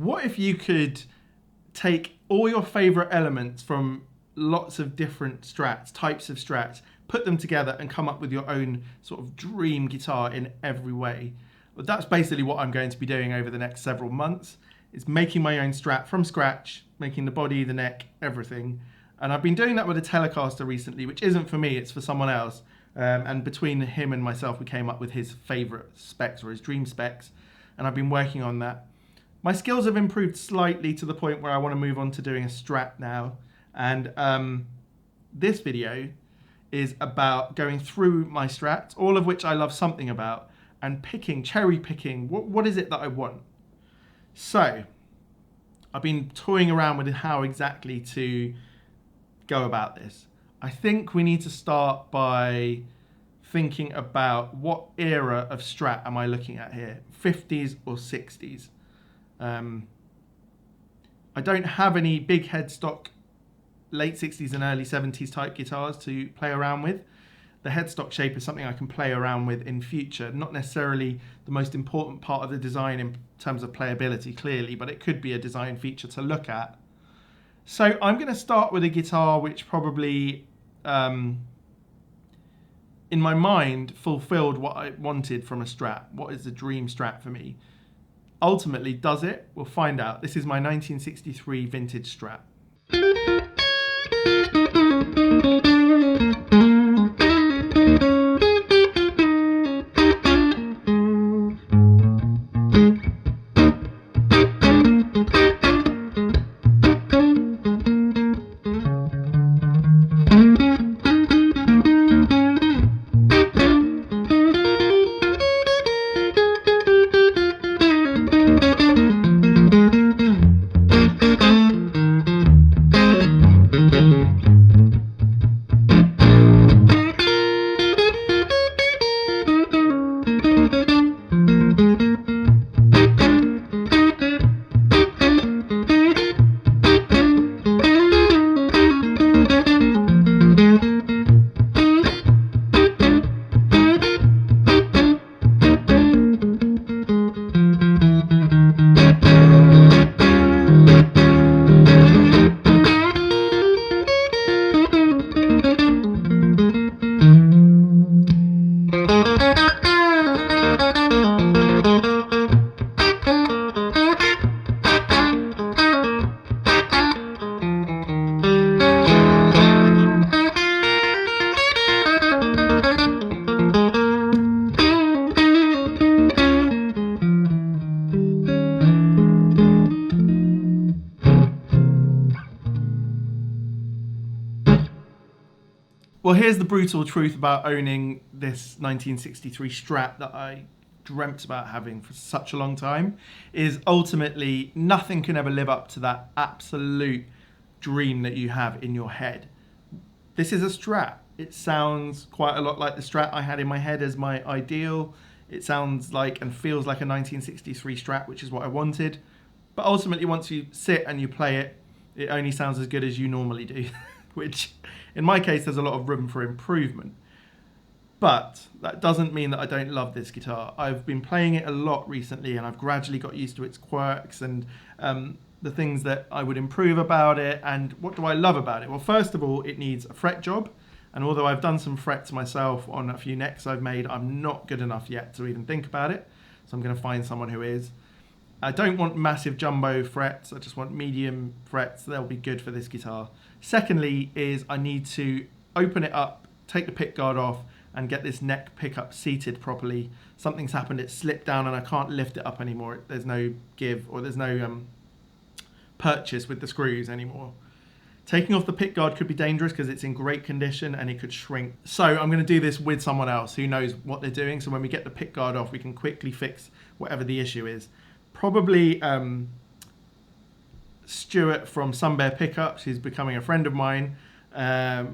what if you could take all your favorite elements from lots of different strats, types of strats, put them together and come up with your own sort of dream guitar in every way? Well, that's basically what I'm going to be doing over the next several months, is making my own Strat from scratch, making the body, the neck, everything. And I've been doing that with a Telecaster recently, which isn't for me, it's for someone else. And between him and myself, we came up with his favorite specs, or his dream specs. And I've been working on that. My skills have improved slightly to the point where I want to move on to doing a Strat now. And this video is about going through my Strats, all of which I love something about, and picking, cherry picking, what is it that I want? So, I've been toying around with how exactly to go about this. I think we need to start by thinking about what era of Strat am I looking at here, 50s or 60s. I don't have any big headstock late 60s and early 70s type guitars to play around with. The headstock shape is something I can play around with in future, not necessarily the most important part of the design in terms of playability, clearly, but it could be a design feature to look at. So I'm going to start with a guitar which probably, in my mind, fulfilled what I wanted from a Strat. What is the dream Strat for me? Ultimately, does it? We'll find out. This is my 1963 vintage Strat. Well, here's the brutal truth about owning this 1963 Strat that I dreamt about having for such a long time, is ultimately nothing can ever live up to that absolute dream that you have in your head. This is a Strat. It sounds quite a lot like the Strat I had in my head as my ideal. It sounds like and feels like a 1963 Strat, which is what I wanted. But ultimately, once you sit and you play it, it only sounds as good as you normally do, which in my case, there's a lot of room for improvement. But that doesn't mean that I don't love this guitar. I've been playing it a lot recently, and I've gradually got used to its quirks and the things that I would improve about it. And what do I love about it? Well, first of all, it needs a fret job. And although I've done some frets myself on a few necks I've made, I'm not good enough yet to even think about it. So I'm going to find someone who is. I don't want massive jumbo frets. I just want medium frets. They'll be good for this guitar. Secondly is I need to open it up, take the pick guard off, and get this neck pickup seated properly. Something's happened, it slipped down and I can't lift it up anymore. There's no give, or there's no purchase with the screws anymore. Taking off the pick guard could be dangerous because it's in great condition and it could shrink. So I'm going to do this with someone else who knows what they're doing. So when we get the pick guard off, we can quickly fix whatever the issue is. Probably Stuart from Sun Bear Pickups, who's becoming a friend of mine.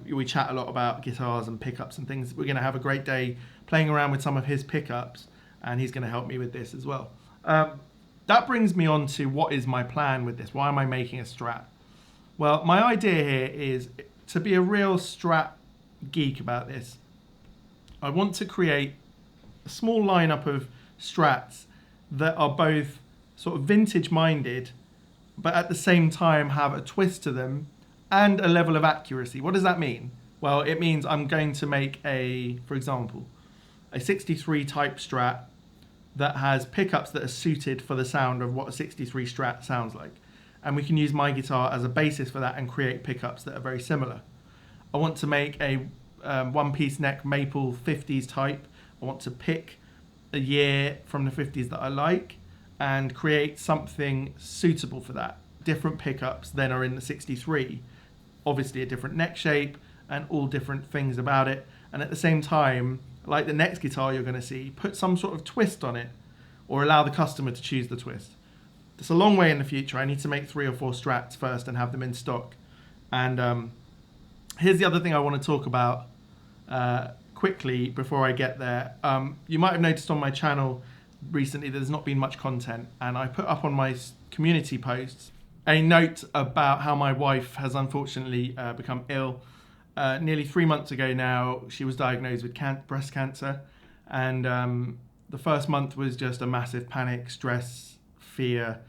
We chat a lot about guitars and pickups and things. We're going to have a great day playing around with some of his pickups, and he's going to help me with this as well. That brings me on to what is my plan with this. Why am I making a Strat? Well, my idea here is to be a real Strat geek about this. I want to create a small lineup of Strats that are both sort of vintage minded, but at the same time have a twist to them and a level of accuracy. What does that mean? Well, it means I'm going to make for example, a 63 type Strat that has pickups that are suited for the sound of what a 63 Strat sounds like. And we can use my guitar as a basis for that and create pickups that are very similar. I want to make a one-piece neck maple 50s type. I want to pick a year from the 50s that I like and create something suitable for that. Different pickups than are in the 63. Obviously a different neck shape and all different things about it. And at the same time, like the next guitar you're going to see, put some sort of twist on it or allow the customer to choose the twist. It's a long way in the future. I need to make 3 or 4 Strats first and have them in stock. And here's the other thing I want to talk about quickly before I get there. You might have noticed on my channel recently there's not been much content, and I put up on my community posts a note about how my wife has unfortunately become ill. Nearly 3 months ago now, she was diagnosed with breast cancer, and the first month was just a massive panic, stress, fear,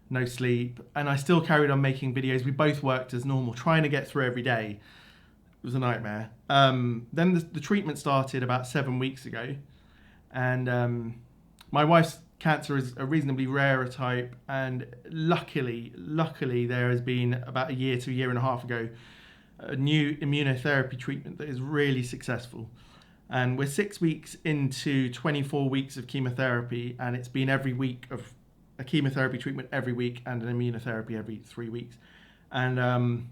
no sleep, and I still carried on making videos. We both worked as normal, trying to get through every day. It was a nightmare. Then the treatment started about 7 weeks ago, and my wife's cancer is a reasonably rarer type, and luckily there has been about a year to a year and a half ago a new immunotherapy treatment that is really successful. And we're 6 weeks into 24 weeks of chemotherapy, and it's been every week of a chemotherapy treatment every week and an immunotherapy every 3 weeks. And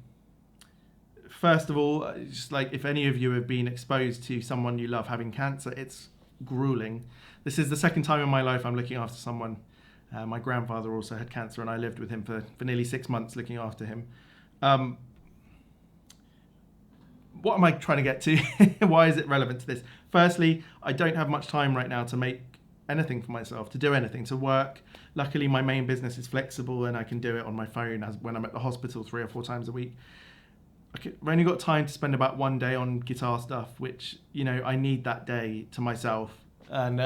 first of all, just like if any of you have been exposed to someone you love having cancer, it's grueling. This is the second time in my life I'm looking after someone. My grandfather also had cancer, and I lived with him for nearly 6 months looking after him. What am I trying to get to? Why is it relevant to this? Firstly, I don't have much time right now to make anything for myself, to do anything, to work. Luckily, my main business is flexible and I can do it on my phone when I'm at the hospital 3 or 4 times a week. I've only got time to spend about 1 day on guitar stuff, which, I need that day to myself. And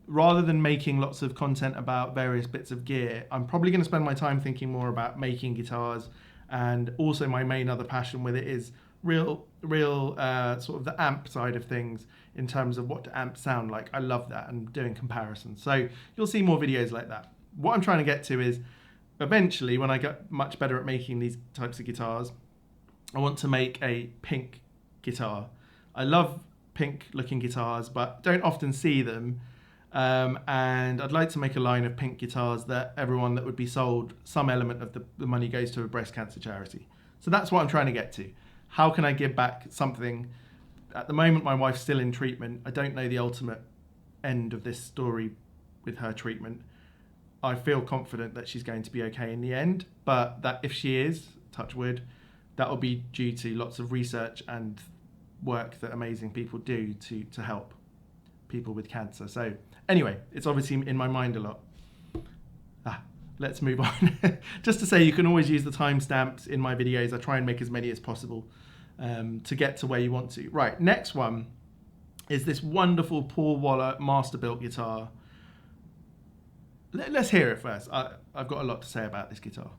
rather than making lots of content about various bits of gear, I'm probably going to spend my time thinking more about making guitars. And also my main other passion with it is real sort of the amp side of things in terms of what do amps sound like. I love that, and doing comparisons. So you'll see more videos like that. What I'm trying to get to is eventually, when I get much better at making these types of guitars, I want to make a pink guitar. I love pink looking guitars, but don't often see them. And I'd like to make a line of pink guitars that everyone that would be sold, some element of the money goes to a breast cancer charity. So that's what I'm trying to get to. How can I give back something? At the moment, my wife's still in treatment. I don't know the ultimate end of this story with her treatment. I feel confident that she's going to be okay in the end, but that if she is, touch wood, that will be due to lots of research and work that amazing people do to help people with cancer. So anyway, it's obviously in my mind a lot. Let's move on. Just to say, you can always use the timestamps in my videos. I try and make as many as possible to get to where you want to. Right, next one is this wonderful Paul Waller Masterbuilt guitar. Let's hear it first. I've got a lot to say about this guitar.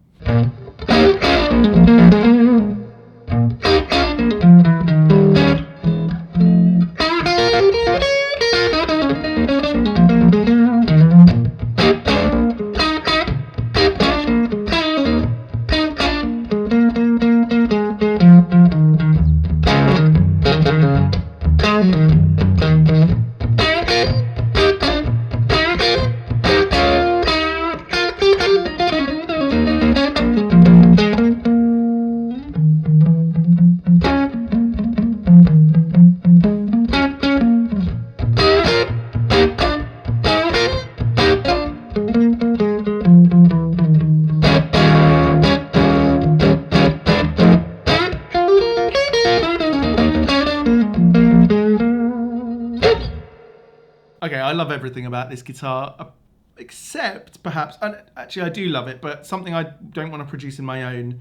Okay, I love everything about this guitar, except perhaps, and actually I do love it, but something I don't want to produce in my own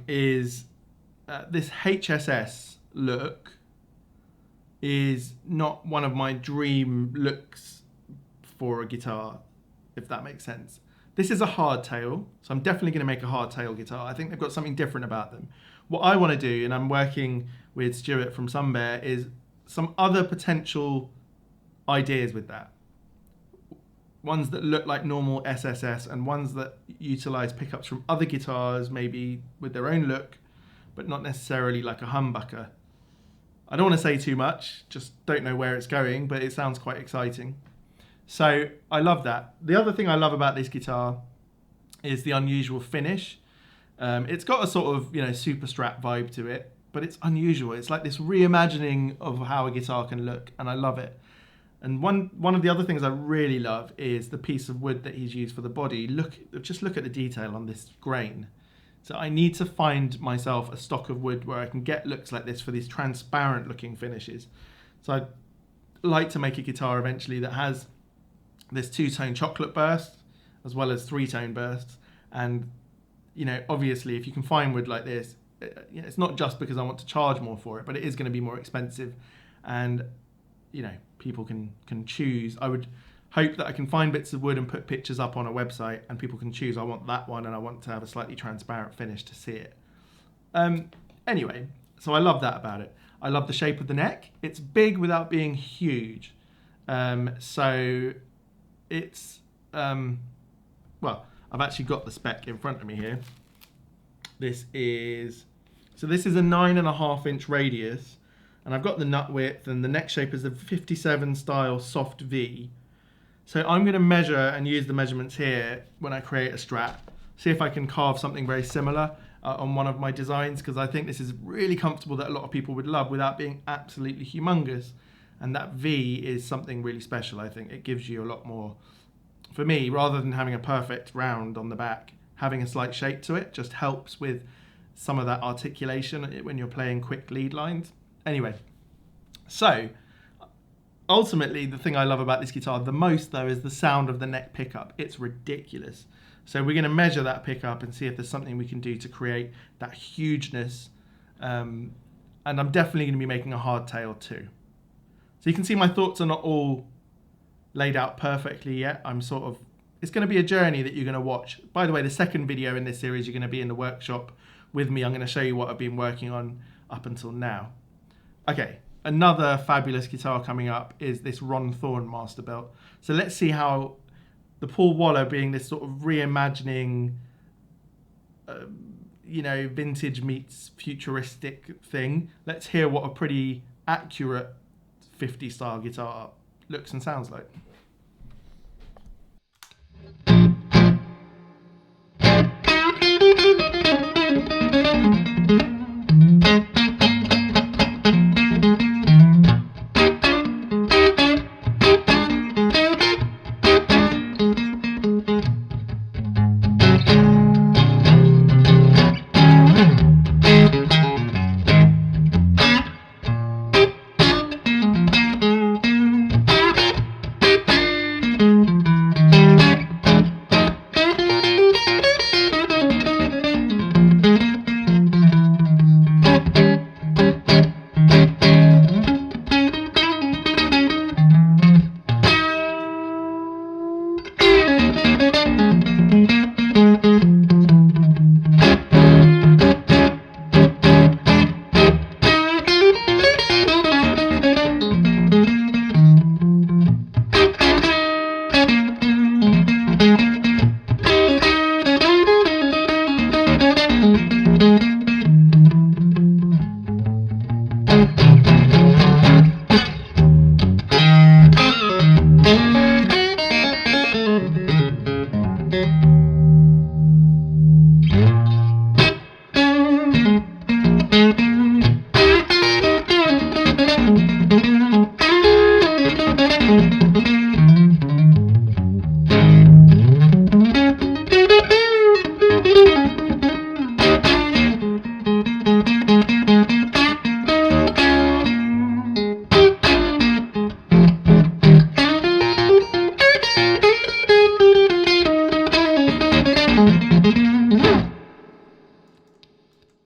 is this HSS look is not one of my dream looks for a guitar. if that makes sense. This is a hardtail, so I'm definitely going to make a hardtail guitar. I think they've got something different about them. What I want to do, and I'm working with Stuart from Sunbear, is some other potential ideas with that. Ones that look like normal SSS and ones that utilize pickups from other guitars, maybe with their own look, but not necessarily like a humbucker. I don't want to say too much, just don't know where it's going, but it sounds quite exciting. So I love that. The other thing I love about this guitar is the unusual finish. It's got a sort of, super Strat vibe to it, but it's unusual. It's like this reimagining of how a guitar can look, and I love it. And one of the other things I really love is the piece of wood that he's used for the body. Just look at the detail on this grain. So I need to find myself a stock of wood where I can get looks like this for these transparent looking finishes. So I'd like to make a guitar eventually that has this 2-tone chocolate burst as well as 3-tone bursts. And obviously if you can find wood like this, it's not just because I want to charge more for it, but it is going to be more expensive, and people can choose. I would hope that I can find bits of wood and put pictures up on a website, and people can choose, I want that one and I want to have a slightly transparent finish to see it. Anyway, so I love that about it. I love the shape of the neck. It's big without being huge. So it's, well, I've actually got the spec in front of me here. This is a 9.5-inch radius, and I've got the nut width, and the neck shape is a 57 style soft V. So I'm going to measure and use the measurements here when I create a Strat, see if I can carve something very similar on one of my designs, because I think this is really comfortable that a lot of people would love without being absolutely humongous. And that V is something really special. I think it gives you a lot more, for me, rather than having a perfect round on the back, having a slight shape to it just helps with some of that articulation when you're playing quick lead lines. Anyway, so ultimately the thing I love about this guitar the most though is the sound of the neck pickup. It's ridiculous. So we're going to measure that pickup and see if there's something we can do to create that hugeness. And I'm definitely going to be making a hardtail too. So you can see my thoughts are not all laid out perfectly yet. It's going to be a journey that you're going to watch. By the way, the second video in this series, you're going to be in the workshop with me. I'm going to show you what I've been working on up until now. Okay, another fabulous guitar coming up is this Thorn Masterbuilt. So let's see how the Paul Waller, being this sort of reimagining, vintage meets futuristic thing. Let's hear what a pretty accurate 50 style guitar looks and sounds like.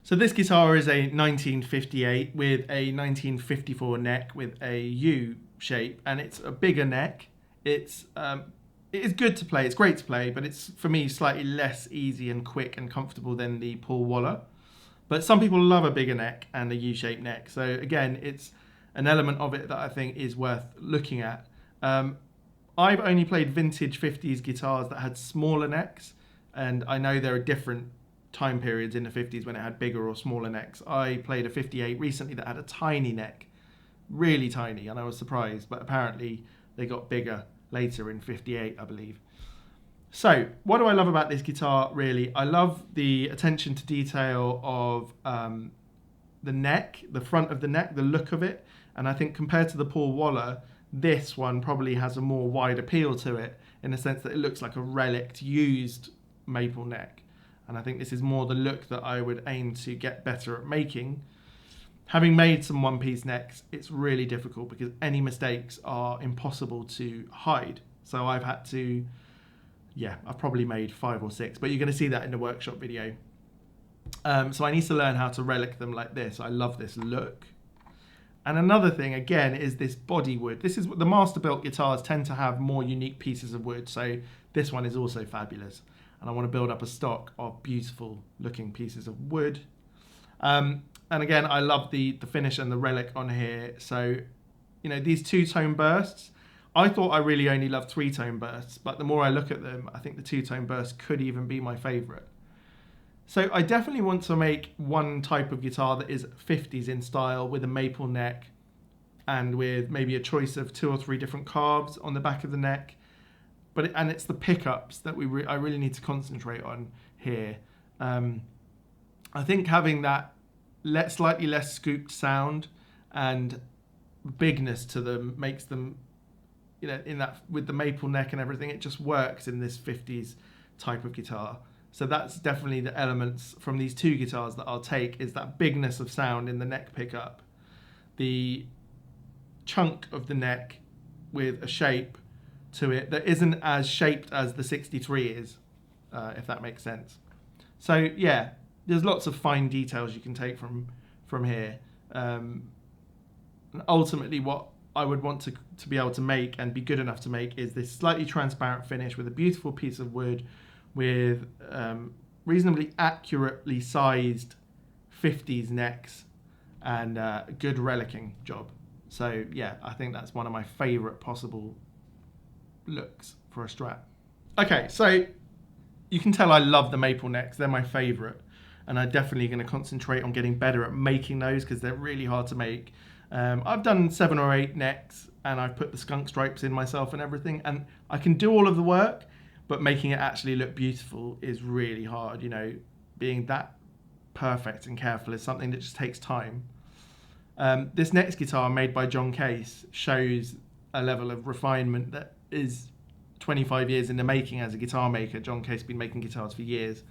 So this guitar is a 1958 with a 1954 neck with a U shape, and it's a bigger neck. It's it is good to play. It's great to play, but it's, for me, slightly less easy and quick and comfortable than the Paul Waller. But some people love a bigger neck and a U-shaped neck. So again, it's an element of it that I think is worth looking at. I've only played vintage 50s guitars that had smaller necks, and I know there are different time periods in the 50s when it had bigger or smaller necks. I played a 58 recently that had a tiny neck, really tiny, and I was surprised, but apparently they got bigger later in 58, I believe. So what do I love about this guitar, really? I love the attention to detail of the neck, the front of the neck, the look of it, and I think compared to the Paul Waller, this one probably has a more wide appeal to it in the sense that it looks like a relict used maple neck. And I think this is more the look that I would aim to get better at making. Having made some one-piece necks, it's really difficult because any mistakes are impossible to hide. So I've had to, I've probably made 5 or 6, but you're going to see that in the workshop video. So I need to learn how to relic them like this. I love this look. And another thing, again, is this body wood. This is what the Masterbuilt guitars tend to have more unique pieces of wood. So this one is also fabulous. And I want to build up a stock of beautiful looking pieces of wood. And again, I love the finish and the relic on here. So, you know, these 2-tone bursts, I thought I really only loved 3-tone bursts, but the more I look at them, I think the 2-tone burst could even be my favorite. So I definitely want to make one type of guitar that is 50s in style with a maple neck and with maybe a choice of 2 or 3 different carves on the back of the neck. And it's the pickups that I really need to concentrate on here. I think having that slightly less scooped sound and bigness to them makes them, you know, in that with the maple neck and everything, it just works in this 50s type of guitar. So that's definitely the elements from these 2 guitars that I'll take, is that bigness of sound in the neck pickup, the chunk of the neck with a shape to it that isn't as shaped as the 63 is, if that makes sense. So yeah, there's lots of fine details you can take from here. And ultimately what I would want to be able to make and be good enough to make is this slightly transparent finish with a beautiful piece of wood with reasonably accurately sized 50s necks and a good relicking job. So yeah, I think that's one of my favorite possible looks for a Strat. Okay, so you can tell I love the maple necks. They're my favorite, and I'm definitely going to concentrate on getting better at making those because they're really hard to make. I've done 7 or 8 necks and I've put the skunk stripes in myself and everything, and I can do all of the work, but making it actually look beautiful is really hard. You know, being that perfect and careful is something that just takes time. This next guitar, made by John Case, shows a level of refinement that is 25 years in the making as a guitar maker. John Case has been making guitars for years.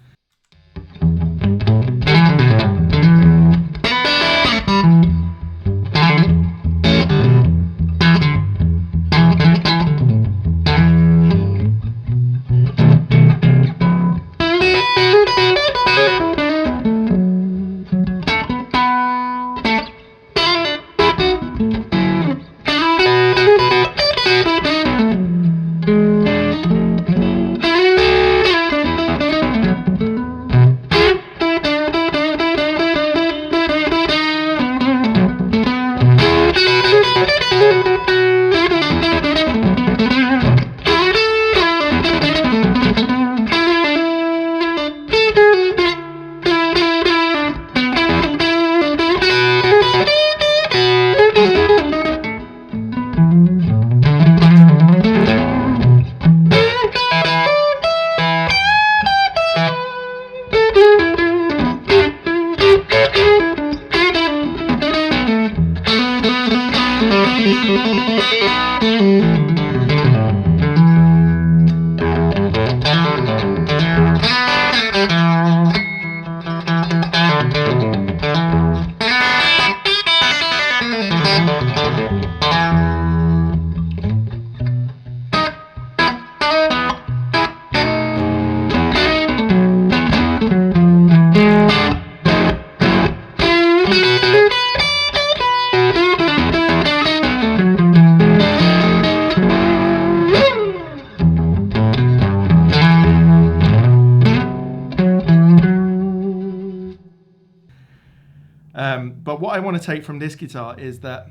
But what I want to take from this guitar is that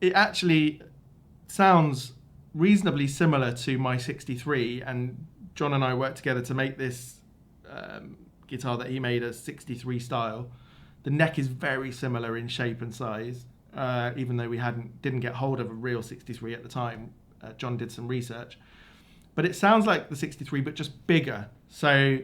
it actually sounds reasonably similar to my 63, and John and I worked together to make this guitar that he made a 63 style. The neck is very similar in shape and size, even though we didn't get hold of a real 63 at the time. John did some research, but it sounds like the 63 but just bigger. So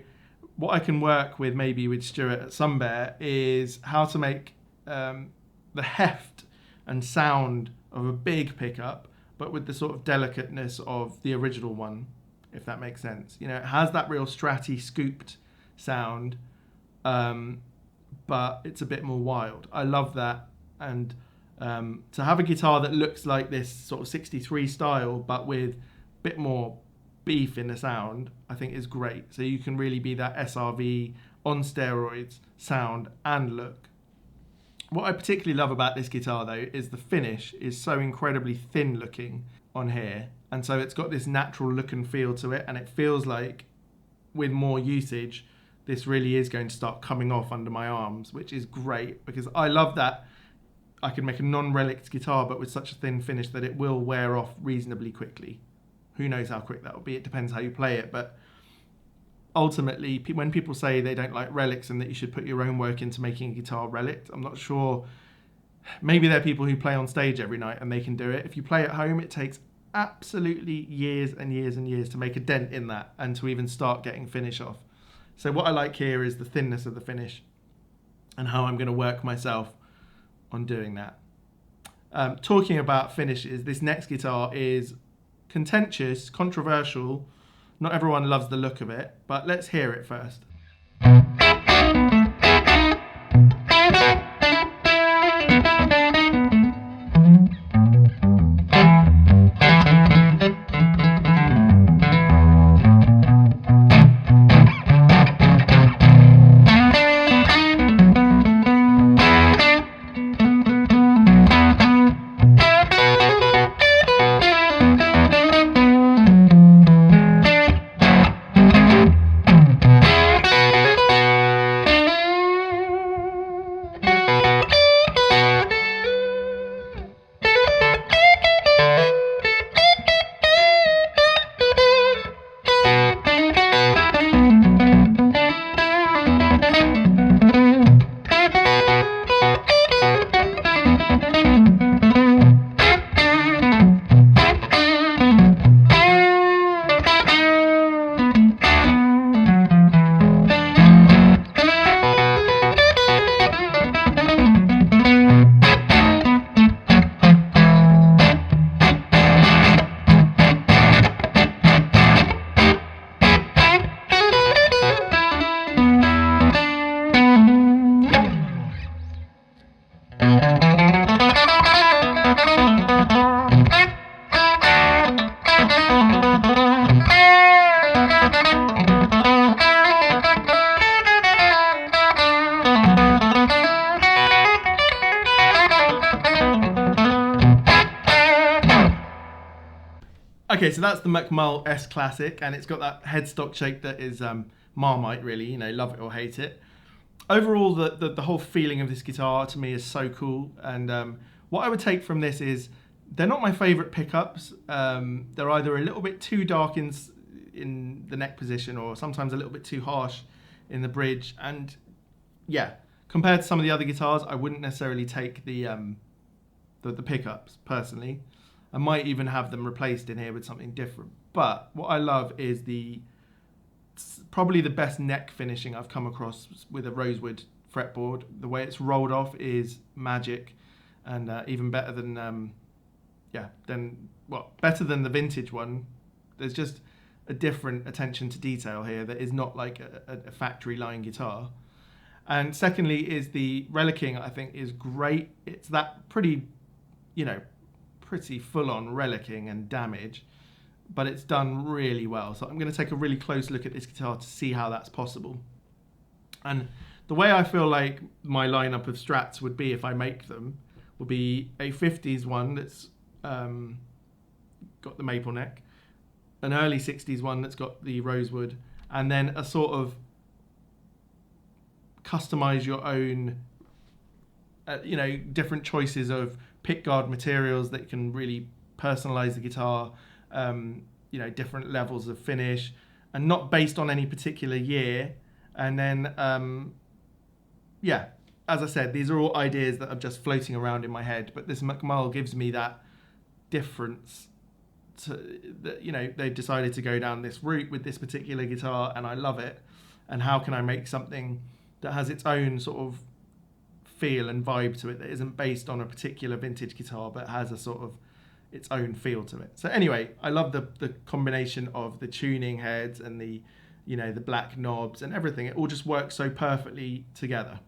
what I can work with maybe with Stuart at Sunbear is how to make the heft and sound of a big pickup, but with the sort of delicateness of the original one, if that makes sense. You know, it has that real stratty scooped sound, but it's a bit more wild. I love that. And to have a guitar that looks like this sort of 63 style, but with a bit more beef in the sound, I think is great. So you can really be that SRV on steroids sound and look. What I particularly love about this guitar though is the finish is so incredibly thin looking on here, and so it's got this natural look and feel to it, and it feels like with more usage this really is going to start coming off under my arms, which is great because I love that I can make a non-relict guitar but with such a thin finish that it will wear off reasonably quickly. Who knows how quick that will be, it depends how you play it, but ultimately when people say they don't like relics and that you should put your own work into making a guitar relic, I'm not sure. Maybe there are people who play on stage every night and they can do it. If you play at home, it takes absolutely years and years and years to make a dent in that and to even start getting finish off. So what I like here is the thinness of the finish and how I'm going to work myself on doing that. Talking about finishes, this next guitar is contentious, controversial. Not everyone loves the look of it, but let's hear it first. Okay, so that's the Macmull S Classic, and it's got that headstock shape that is Marmite, really, you know, love it or hate it. Overall, the whole feeling of this guitar to me is so cool, and what I would take from this is they're not my favourite pickups. They're either a little bit too dark in the neck position or sometimes a little bit too harsh in the bridge, and yeah, compared to some of the other guitars, I wouldn't necessarily take the pickups personally. I might even have them replaced in here with something different. But what I love is probably the best neck finishing I've come across with a rosewood fretboard. The way it's rolled off is magic, and even better than better than the vintage one. There's just a different attention to detail here that is not like a factory line guitar. And secondly is the relicking, I think, is great. It's that pretty full-on relicking and damage, but it's done really well. So I'm going to take a really close look at this guitar to see how that's possible. And the way I feel like my lineup of Strats would be if I make them would be a 50s one that's got the maple neck, an early 60s one that's got the rosewood, and then a sort of customize your own, different choices of pickguard materials that can really personalize the guitar, different levels of finish, and not based on any particular year. And then, as I said, these are all ideas that are just floating around in my head, but this Macmull gives me that difference. They've decided to go down this route with this particular guitar, and I love it. And how can I make something that has its own sort of feel and vibe to it, that isn't based on a particular vintage guitar, but has a sort of its own feel to it. So anyway, I love the combination of the tuning heads and the black knobs and everything. It all just works so perfectly together.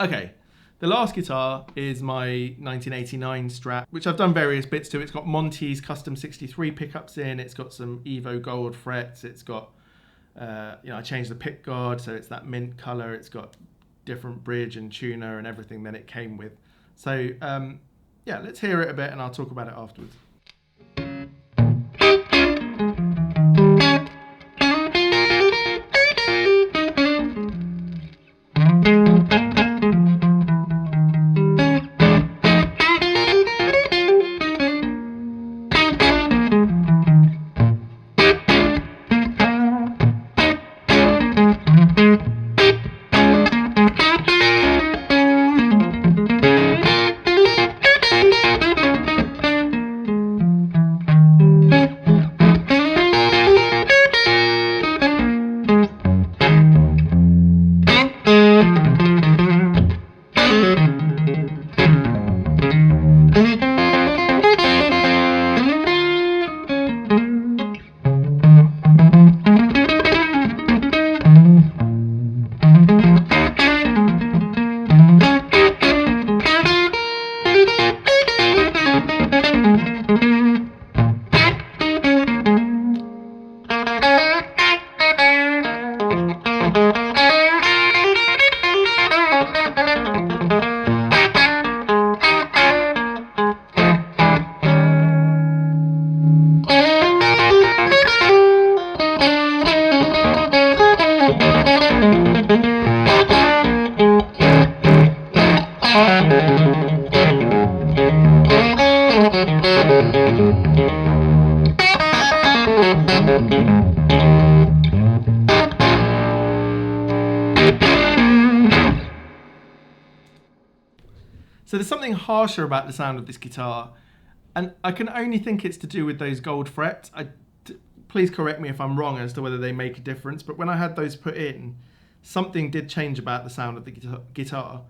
Okay, the last guitar is my 1989 Strat, which I've done various bits to. It's got Monty's custom 63 pickups in. It's got some Evo gold frets. It's got, I changed the pick guard, so it's that mint color. It's got different bridge and tuner and everything that it came with. So let's hear it a bit and I'll talk about it afterwards. So there's something harsher about the sound of this guitar, and I can only think it's to do with those gold frets. Please correct me if I'm wrong as to whether they make a difference, but when I had those put in, something did change about the sound of the guitar.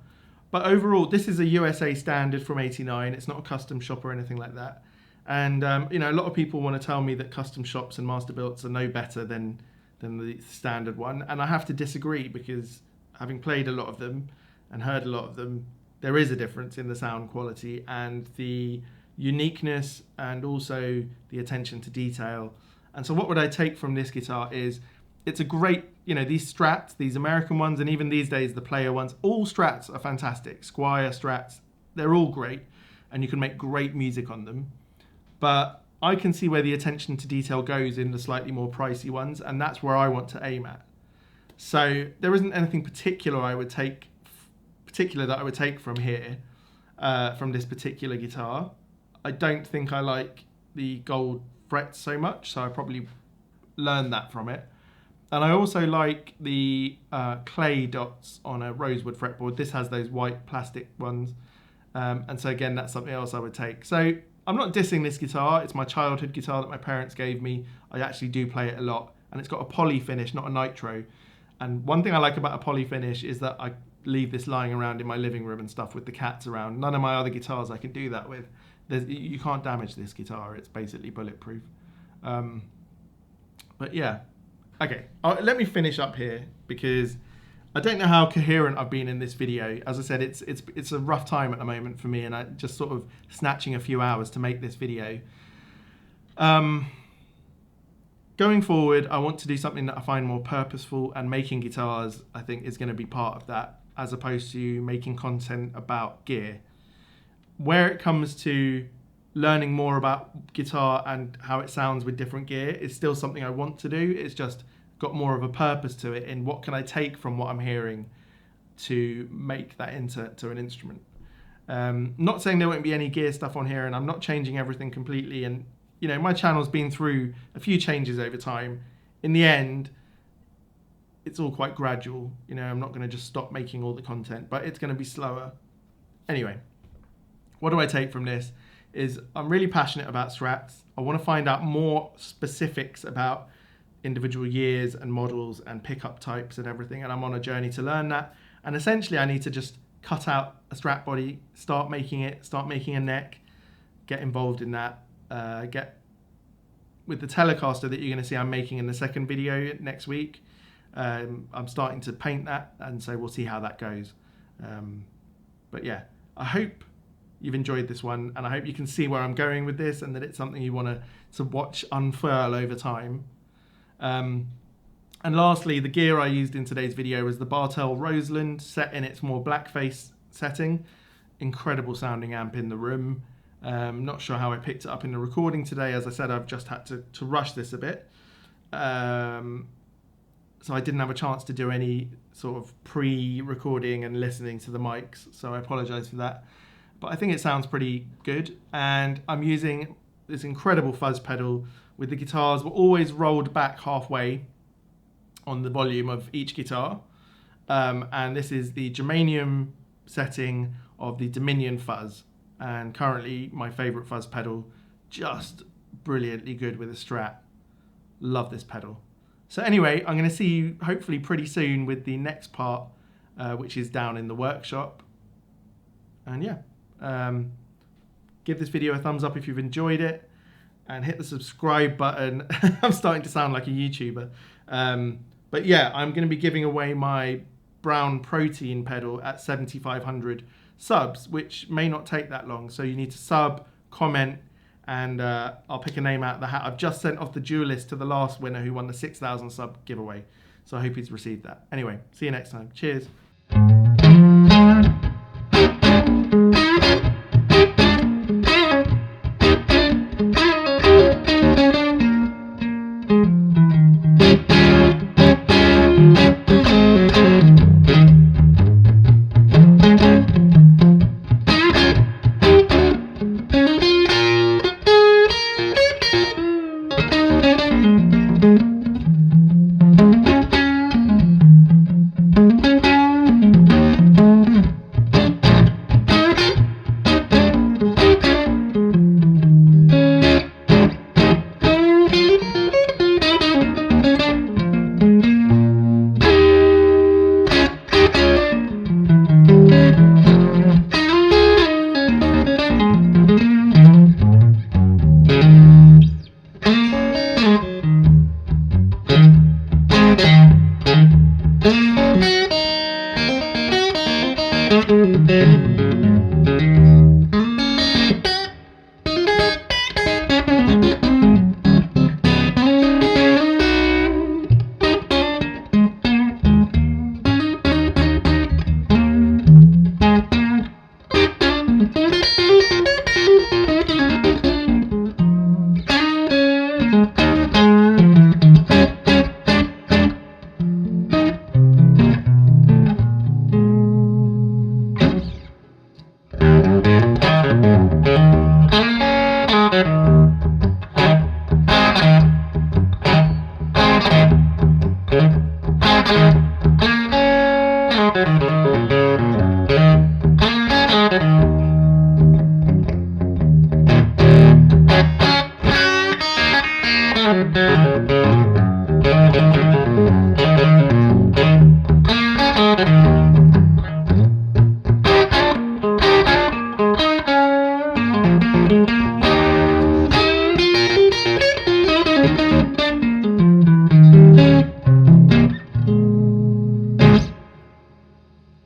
But overall, this is a USA standard from '89. It's not a custom shop or anything like that. And a lot of people want to tell me that custom shops and Masterbuilts are no better than the standard one, and I have to disagree, because having played a lot of them and heard a lot of them, there is a difference in the sound quality and the uniqueness and also the attention to detail. And so what would I take from this guitar is, it's a great, these Strats, these American ones, and even these days the player ones, all Strats are fantastic. Squire Strats, they're all great, and you can make great music on them. But I can see where the attention to detail goes in the slightly more pricey ones, and that's where I want to aim at. So there isn't anything particular that I would take from here, from this particular guitar. I don't think I like the gold frets so much, so I probably learned that from it. And I also like the clay dots on a rosewood fretboard. This has those white plastic ones. And so again, that's something else I would take. So I'm not dissing this guitar. It's my childhood guitar that my parents gave me. I actually do play it a lot. And it's got a poly finish, not a nitro. And one thing I like about a poly finish is that I leave this lying around in my living room and stuff with the cats around. None of my other guitars I can do that with. You can't damage this guitar. It's basically bulletproof. But yeah. Okay, let me finish up here, because I don't know how coherent I've been in this video. As I said, it's a rough time at the moment for me, and I just sort of snatching a few hours to make this video. Going forward, I want to do something that I find more purposeful, and making guitars, I think, is going to be part of that, as opposed to making content about gear. Where it comes to learning more about guitar and how it sounds with different gear is still something I want to do. It's just got more of a purpose to it in what can I take from what I'm hearing to make that into an instrument. Not saying there won't be any gear stuff on here, and I'm not changing everything completely, and you know, my channel's been through a few changes over time. In the end, it's all quite gradual. You know, I'm not going to just stop making all the content, but it's going to be slower. Anyway, what do I take from this is I'm really passionate about Strats. I want to find out more specifics about individual years and models and pickup types and everything, and I'm on a journey to learn that. And essentially I need to just cut out a Strat body, start making a neck, get involved in that, get with the Telecaster that you're going to see I'm making in the second video next week. I'm starting to paint that, and so we'll see how that goes. But yeah, I hope you've enjoyed this one, and I hope you can see where I'm going with this, and that it's something you want to watch unfurl over time. And lastly, the gear I used in today's video was the Bartel Roseland, set in its more blackface setting. Incredible sounding amp in the room. Not sure how I picked it up in the recording today. As I said, I've just had to rush this a bit. So I didn't have a chance to do any sort of pre-recording and listening to the mics, so I apologize for that. But I think it sounds pretty good, and I'm using this incredible fuzz pedal with the guitars were always rolled back halfway on the volume of each guitar. And this is the germanium setting of the Dominion fuzz, and currently my favorite fuzz pedal, just brilliantly good with a Strat. Love this pedal. So anyway, I'm going to see you hopefully pretty soon with the next part, which is down in the workshop. And yeah, give this video a thumbs up if you've enjoyed it, and hit the subscribe button. I'm starting to sound like a YouTuber. But yeah, I'm going to be giving away my brown protein pedal at 7,500 subs, which may not take that long. So you need to sub, comment, and I'll pick a name out of the hat. I've just sent off the duelist to the last winner who won the 6,000 sub giveaway. So I hope he's received that. Anyway, see you next time. Cheers. Thank you.